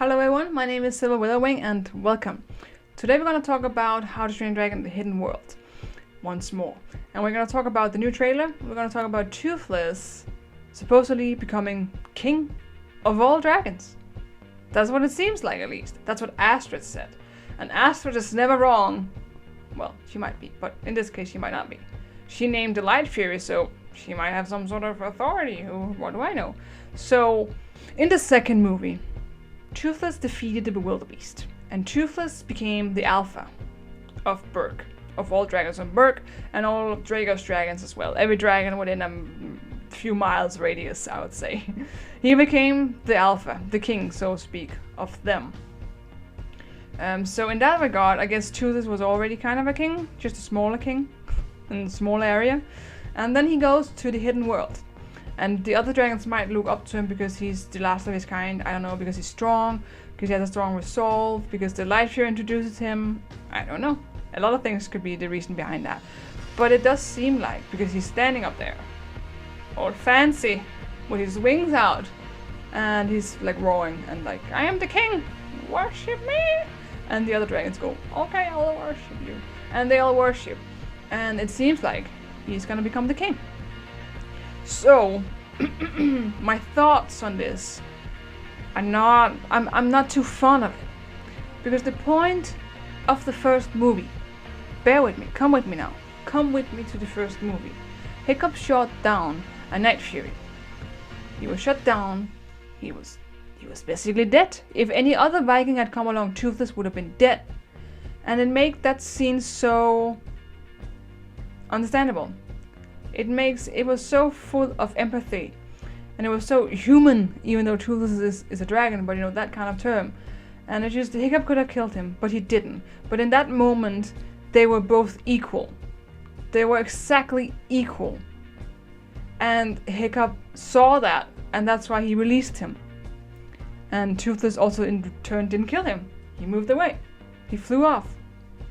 Hello everyone, my name is Silver Witherwing and welcome. Today we're going to talk about How to Train a Dragon: The Hidden World once more. And we're going to talk about the new trailer. We're going to talk about Toothless supposedly becoming king of all dragons. That's what it seems like, at least. That's what Astrid said. And Astrid is never wrong. Well, she might be, but in this case she might not be. She named the Light Fury, so she might have some sort of authority. What do I know? So, in the second movie, Toothless defeated the Bewilderbeast, and Toothless became the alpha of Berk, of all dragons on Berk, and all of Drago's dragons as well. Every dragon within a few miles radius, I would say. He became the alpha, the king, so to speak, of them. So in that regard, I guess Toothless was already kind of a king, just a smaller king, in a small area. And then he goes to the hidden world. And the other dragons might look up to him because he's the last of his kind. I don't know, because he's strong, because he has a strong resolve, because the Light Fury introduces him. I don't know. A lot of things could be the reason behind that. But it does seem like, because he's standing up there, all fancy, with his wings out, and he's like roaring and like, I am the king, worship me! And the other dragons go, okay, I'll worship you. And they all worship. And it seems like he's gonna become the king. So, my thoughts on this are not, I'm not too fond of it. Because the point of the first movie, bear with me, come with me now. Come with me to the first movie. Hiccup shot down a Night Fury. He was shot down, he was basically dead. If any other Viking had come along, Toothless would have been dead. And it made that scene so understandable. It was so full of empathy, and it was so human, even though Toothless is a dragon, but you know, that kind of term. And it just, Hiccup could have killed him, but he didn't. But in that moment, they were both equal. They were exactly equal. And Hiccup saw that, and that's why he released him. And Toothless also in turn didn't kill him. He moved away. He flew off.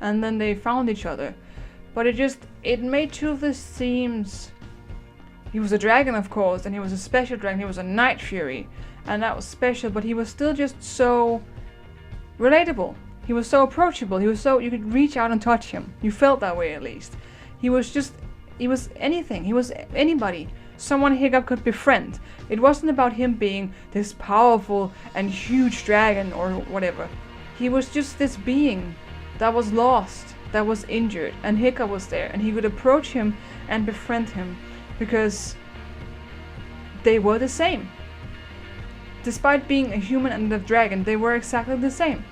And then they found each other. But it made Toothless seems... He was a dragon, of course, and he was a special dragon. He was a Night Fury, and that was special, but he was still just so relatable. He was so approachable. He was so... You could reach out and touch him. You felt that way, at least. He was anything. He was anybody. Someone Hiccup could befriend. It wasn't about him being this powerful and huge dragon or whatever. He was just this being that was lost, that was injured, and Hiccup was there, and he could approach him and befriend him because they were the same. Despite being a human and a dragon, they were exactly the same.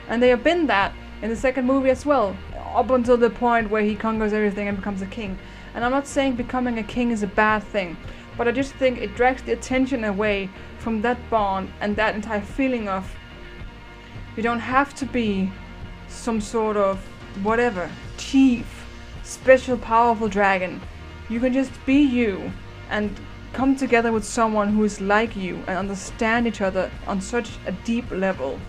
And they have been that in the second movie as well, up until the point where he conquers everything and becomes a king. And I'm not saying becoming a king is a bad thing, but I just think it drags the attention away from that bond and that entire feeling of you don't have to be some sort of whatever, chief, special powerful dragon. You can just be you and come together with someone who is like you and understand each other on such a deep level.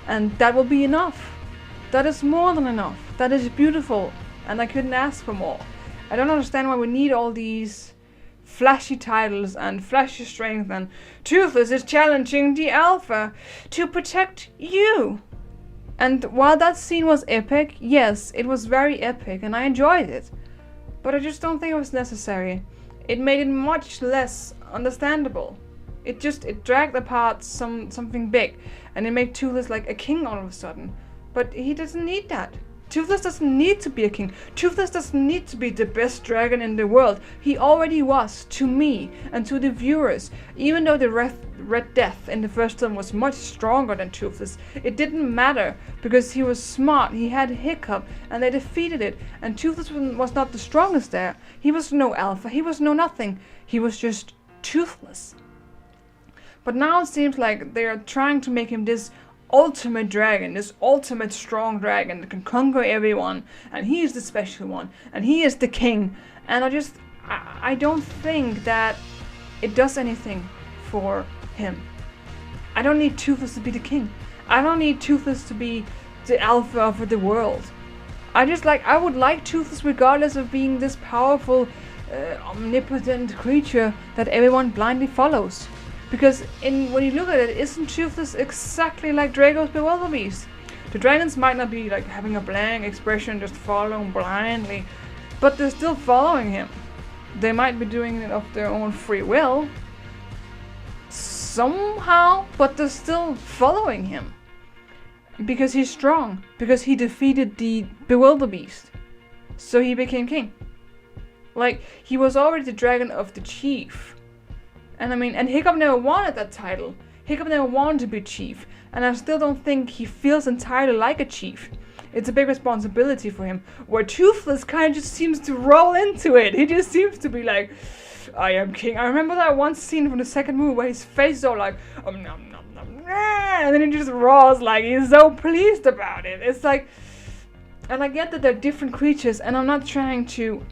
And that will be enough. That is more than enough. That is beautiful, and I couldn't ask for more. I don't understand why we need all these flashy titles and flashy strength and Toothless is challenging the Alpha to protect you. And while that scene was epic, yes, it was very epic and I enjoyed it. But I just don't think it was necessary. It made it much less understandable. It dragged apart something big, and it made Toothless like a king all of a sudden. But he doesn't need that. Toothless doesn't need to be a king. Toothless doesn't need to be the best dragon in the world. He already was, to me and to the viewers. Even though the Red Death in the first film was much stronger than Toothless, it didn't matter because he was smart. He had Hiccup and they defeated it. And Toothless was not the strongest there. He was no alpha. He was no nothing. He was just Toothless. But now it seems like they are trying to make him this ultimate dragon, this ultimate strong dragon that can conquer everyone, and he is the special one, and he is the king. And I don't think that it does anything for him. I don't need Toothless to be the king. I don't need Toothless to be the alpha of the world. I would like Toothless regardless of being this powerful, omnipotent creature that everyone blindly follows. Because when you look at it, isn't Toothless exactly like Draco's bewilderbeast? The dragons might not be like having a blank expression, just following blindly, but they're still following him. They might be doing it of their own free will, somehow, but they're still following him. Because he's strong, because he defeated the bewilderbeast. So he became king. Like, he was already the dragon of the chief. And I mean, and Hiccup never wanted that title. Hiccup never wanted to be chief. And I still don't think he feels entirely like a chief. It's a big responsibility for him. Where Toothless kind of just seems to roll into it. He just seems to be like, I am king. I remember that one scene from the second movie where his face is all like, nom, nom, nom, and then he just roars like he's so pleased about it. It's like, and I get that they're different creatures, and I'm not trying to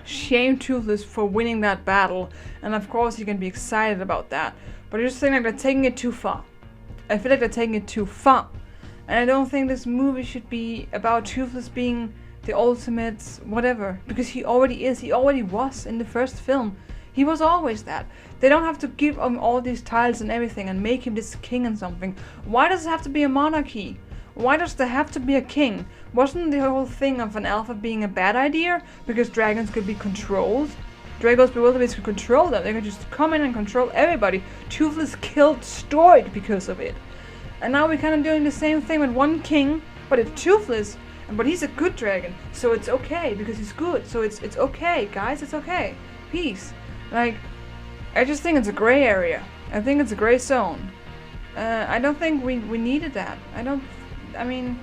shame Toothless for winning that battle, and of course you can be excited about that, but I just think like they're taking it too far. I feel like they're taking it too far, and I don't think this movie should be about Toothless being the ultimate whatever, because he already is. He already was in the first film. He was always that. They don't have to give him all these titles and everything and make him this king and something. Why does it have to be a monarchy? Why does there have to be a king? Wasn't the whole thing of an alpha being a bad idea? Because dragons could be controlled. Draco's bewilderbeast could control them. They could just come in and control everybody. Toothless killed Stoid because of it. And now we're kind of doing the same thing with one king, but it's Toothless. But he's a good dragon, so it's okay because he's good. So it's okay, guys. It's okay. Peace. Like, I just think it's a gray area. I think it's a gray zone. I don't think we needed that. I mean,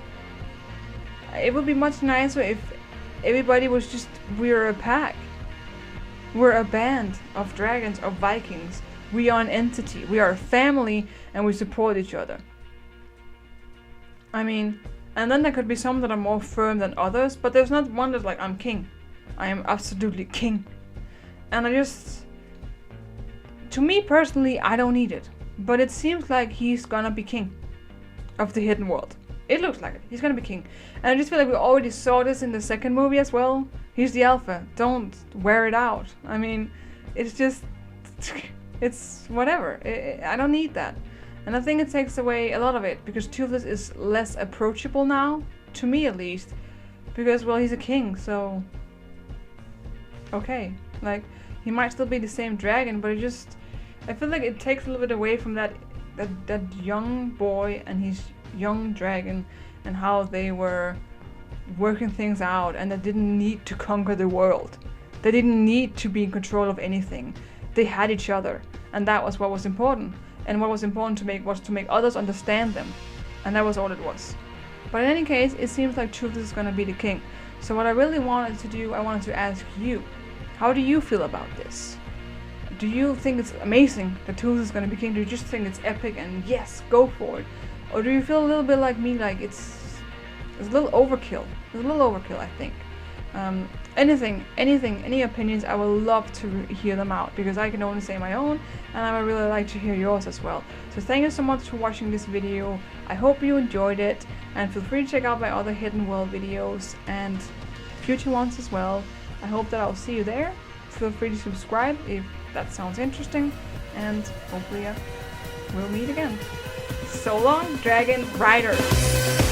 it would be much nicer if everybody was just, we're a pack. We're a band of dragons, of Vikings. We are an entity. We are a family, and we support each other. I mean, and then there could be some that are more firm than others, but there's not one that's like, I'm king. I am absolutely king. And to me personally, I don't need it. But it seems like he's gonna be king of the hidden world. It looks like it. He's gonna be king. And I just feel like we already saw this in the second movie as well. He's the alpha. Don't wear it out. I mean, it's just, it's whatever. I don't need that. And I think it takes away a lot of it, because Toothless is less approachable now, to me at least. Because, well, he's a king, so okay. Like, he might still be the same dragon, but I feel like it takes a little bit away from that young boy and his young dragon, and how they were working things out, and they didn't need to conquer the world. They didn't need to be in control of anything. They had each other, and that was what was important. And what was important to make was to make others understand them. And that was all it was. But in any case, it seems like Toothless is gonna be the king. So what I really wanted to do, I wanted to ask you, how do you feel about this? Do you think it's amazing that Toothless is gonna be king? Do you just think it's epic and yes, go for it? Or do you feel a little bit like me, like it's a little overkill? It's a little overkill, I think. Any opinions, I would love to hear them out, because I can only say my own, and I would really like to hear yours as well. So thank you so much for watching this video. I hope you enjoyed it, and feel free to check out my other Hidden World videos and future ones as well. I hope that I'll see you there. Feel free to subscribe if that sounds interesting, and hopefully we'll meet again. So long, Dragon Riders!